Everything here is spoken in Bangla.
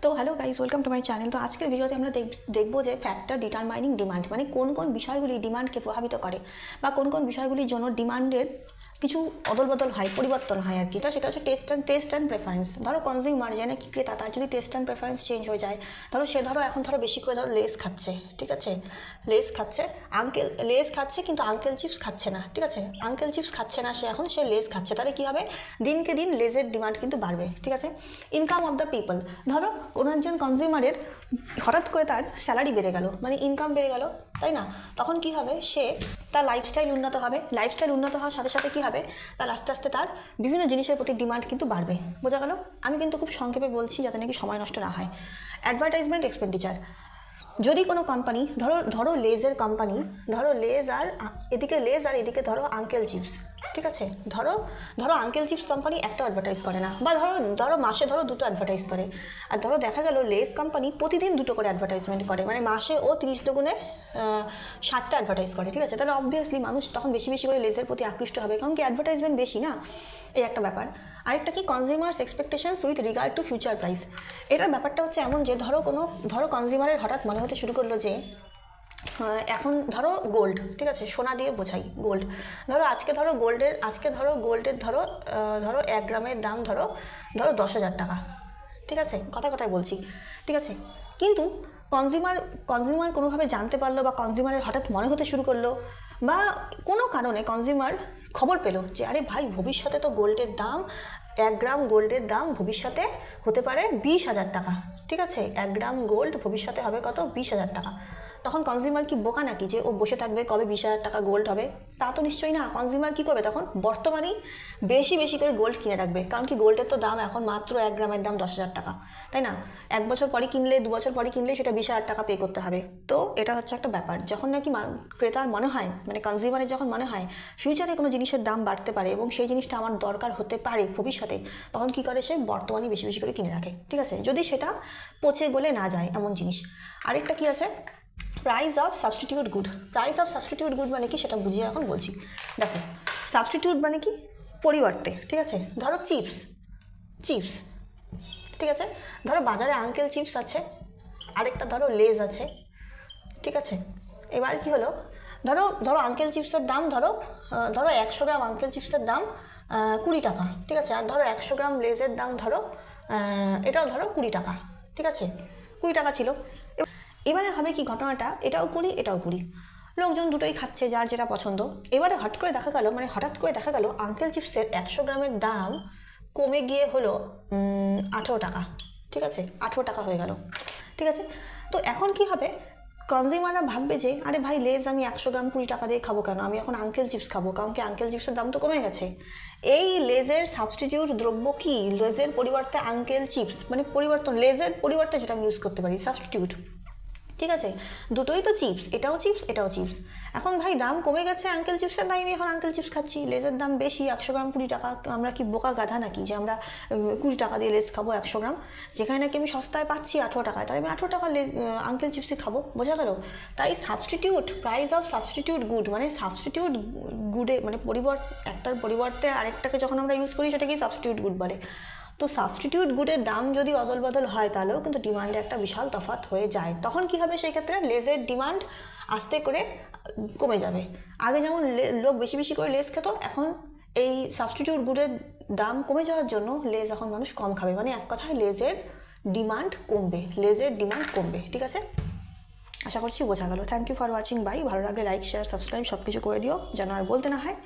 তো hello guys, welcome to my channel. তো আজকের ভিডিওতে আমরা দেখবো যে ফ্যাক্টর ডিটারমাইনিং ডিমান্ড, মানে কোন কোন বিষয়গুলি ডিমান্ডকে প্রভাবিত করে বা কোন কোন বিষয়গুলির জন্য ডিমান্ডের কিছু অদলবদল হয়, পরিবর্তন হয় আর কি। তো সেটা হচ্ছে টেস্ট অ্যান্ড প্রেফারেন্স। ধরো কনজিউমার, যে নাকি ক্রেতা, তার যদি টেস্ট অ্যান্ড প্রেফারেন্স চেঞ্জ হয়ে যায়, ধরো সে এখন বেশি করে লেস খাচ্ছে, ঠিক আছে, লেস খাচ্ছে, লেস খাচ্ছে কিন্তু আঙ্কেল চিপস খাচ্ছে না, ঠিক আছে, আঙ্কেল চিপস খাচ্ছে না, সে লেস খাচ্ছে, তাহলে কী হবে, দিনকে দিন লেজের ডিমান্ড কিন্তু বাড়বে, ঠিক আছে। ইনকাম অফ দ্য পিপল, ধরো কোনো একজন কনজিউমারের হঠাৎ করে তার স্যালারি বেড়ে গেল, মানে ইনকাম বেড়ে গেল, তাই না, তখন কি হবে, তার লাইফস্টাইল উন্নত হবে, লাইফস্টাইল উন্নত হওয়ার সাথে সাথে কী হবে, তার আস্তে আস্তে তার বিভিন্ন জিনিসের প্রতি ডিমান্ড কিন্তু বাড়বে। বোঝা গেল? আমি কিন্তু খুব সংক্ষেপে বলছি যাতে নাকি সময় নষ্ট না হয়। অ্যাডভার্টাইজমেন্ট এক্সপেন্ডিচার, যদি কোনো কোম্পানি, ধরো লেজের কোম্পানি, ধরো লেজ আর এদিকে ধরো আঙ্কেল চিপস, ঠিক আছে, ধরো আঙ্কেল চিপস কোম্পানি একটা অ্যাডভার্টাইজ করে না, বা ধরো মাসে দুটো অ্যাডভার্টাইজ করে, আর ধরো দেখা গেল লেজ কোম্পানি প্রতিদিন দুটো করে অ্যাডভার্টাইজমেন্ট করে, মানে মাসে ও 30 দুগুণে 60টা অ্যাডভার্টাইজ করে, ঠিক আছে। তাহলে অবভিয়াসলি মানুষ তখন বেশি বেশি করে লেজের প্রতি আকৃষ্ট হবে, কারণ কি অ্যাডভার্টাইজমেন্ট বেশি না, এই একটা ব্যাপার। আরেকটা কি, consumers expectations with regard to future price. এটার ব্যাপারটা হচ্ছে এমন যে ধরো কনজিউমারের হঠাৎ মনে হতে শুরু করলো যে এখন ধরো গোল্ড, ঠিক আছে, সোনা দিয়ে বোঝাই গোল্ড, ধরো আজকে ধরো গোল্ডের ধরো 1 গ্রামের দাম ধরো 10,000 টাকা, ঠিক আছে, কথায় বলছি, ঠিক আছে। কিন্তু কনজিউমার কোনোভাবে জানতে পারলো, বা কনজিউমারের হঠাৎ মনে হতে শুরু করলো, বা কোনো কারণে কনজিউমার খবর পেলো যে আরে ভাই, ভবিষ্যতে তো 1 গ্রাম গোল্ডের দাম ভবিষ্যতে হতে পারে 20,000 টাকা, ঠিক আছে, 1 গ্রাম গোল্ড ভবিষ্যতে হবে কত, 20,000 টাকা। তখন কনজিউমার কি বোকা নাকি যে ও বসে থাকবে কবে 20,000 টাকা গোল্ড হবে? তা তো নিশ্চয়ই না। কনজিউমার কী করবে, তখন বর্তমানেই বেশি বেশি করে গোল্ড কিনে রাখবে, কারণ কি গোল্ডের তো দাম এখন মাত্র 1 গ্রামের দাম 10,000 টাকা, তাই না। 1 বছর পরে কিনলে, 2 বছর পরে কিনলে সেটা 20,000 টাকা পে করতে হবে। তো এটা হচ্ছে একটা ব্যাপার, যখন নাকি ক্রেতার মনে হয়, মানে কনজিউমারের যখন মনে হয় ফিউচারে কোনো জিনিসের দাম বাড়তে পারে এবং সেই জিনিসটা আমার দরকার হতে পারে ভবিষ্যতে, তখন কী করে, সে বর্তমানে বেশি বেশি করে কিনে রাখে, ঠিক আছে, যদি সেটা পচে গলে না যায় এমন জিনিস। আরেকটা কি আছে, price of substitute good. Price of substitute good মানে কি, সেটা বুঝিয়ে এখন বলছি। দেখো, সাবস্টিটিউট মানে কি, পরিবর্তে, ঠিক আছে, ধরো চিপস, ঠিক আছে, ধরো বাজারে আঙ্কেল চিপস আছে, আরেকটা ধরো লেজ আছে, ঠিক আছে। এবার কি হলো, ধরো আঙ্কেল চিপসের দাম ধরো 100 গ্রাম আঙ্কেল চিপসের দাম 20 টাকা, ঠিক আছে, আর ধরো 100 গ্রাম লেজের দাম ধরো এটাও ধরো 20 টাকা, ঠিক আছে, 20 টাকা ছিল। এবারে হবে কি ঘটনাটা, এটাও 20 এটাও 20, লোকজন দুটোই খাচ্ছে, যার যেটা পছন্দ। এবারে হঠাৎ করে দেখা গেল আঙ্কেল চিপসের 100 গ্রামের দাম কমে গিয়ে হলো 18 টাকা, ঠিক আছে, 18 টাকা হয়ে গেল, ঠিক আছে। তো এখন কি হবে, কনজিউমাররা ভাববে যে আরে ভাই, লেজ আমি 100 গ্রাম 20 টাকা দিয়ে খাবো কেন, আমি এখন আঙ্কেল চিপস খাবো, কারণ কি আঙ্কেল চিপসের দাম তো কমে গেছে। এই লেজের সাবস্টিটিউট দ্রব্য কি, লেজের পরিবর্তে আঙ্কেল চিপস, মানে পরিবর্তন, লেজের পরিবর্তে যেটা আমি ইউজ করতে পারি, সাবস্টিটিউট, ঠিক আছে, দুটোই তো চিপস, এটাও চিপস। এখন ভাই দাম কমে গেছে আঙ্কেল চিপসের, তাই আমি এখন আঙ্কেল চিপস খাচ্ছি, লেজের দাম বেশি, 100 গ্রাম 20 টাকা। আমরা কি বোকা গাধা নাকি যে আমরা 20 টাকা দিয়ে লেজ খাবো 100 গ্রাম, যেখানে নাকি আমি সস্তায় পাচ্ছি 18 টাকায়, তাহলে আমি 18 টাকা লেজ আঙ্কেল চিপসই খাবো। বোঝা গেল? তাই substitute, price of substitute good, মানে সাবস্টিটিউট গুডে, মানে একটার পরিবর্তে আরেকটাকে যখন আমরা ইউজ করি সেটাকেই সাবস্টিটিউট গুড বলে। তো সাবস্টিটিউট গুডের দাম যদি অদল বদল হয়, তাহলেও কিন্তু ডিমান্ডে একটা বিশাল তফাৎ হয়ে যায়। তখন কি হবে, সেই ক্ষেত্রে লেজের ডিমান্ড আস্তে করে কমে যাবে। আগে যেমন লোক বেশি বেশি করে লেজ খেত, এখন এই সাবস্টিটিউট গুডের দাম কমে যাওয়ার জন্য লেজ এখন মানুষ কম খাবে, মানে এক কথায় লেজের ডিমান্ড কমবে, ঠিক আছে। আশা করছি বোঝা গেল। Thank you for watching bye. ভালো লাগলে লাইক, শেয়ার, সাবস্ক্রাইব সব কিছু করে দিও, যেন আর বলতে না হয়।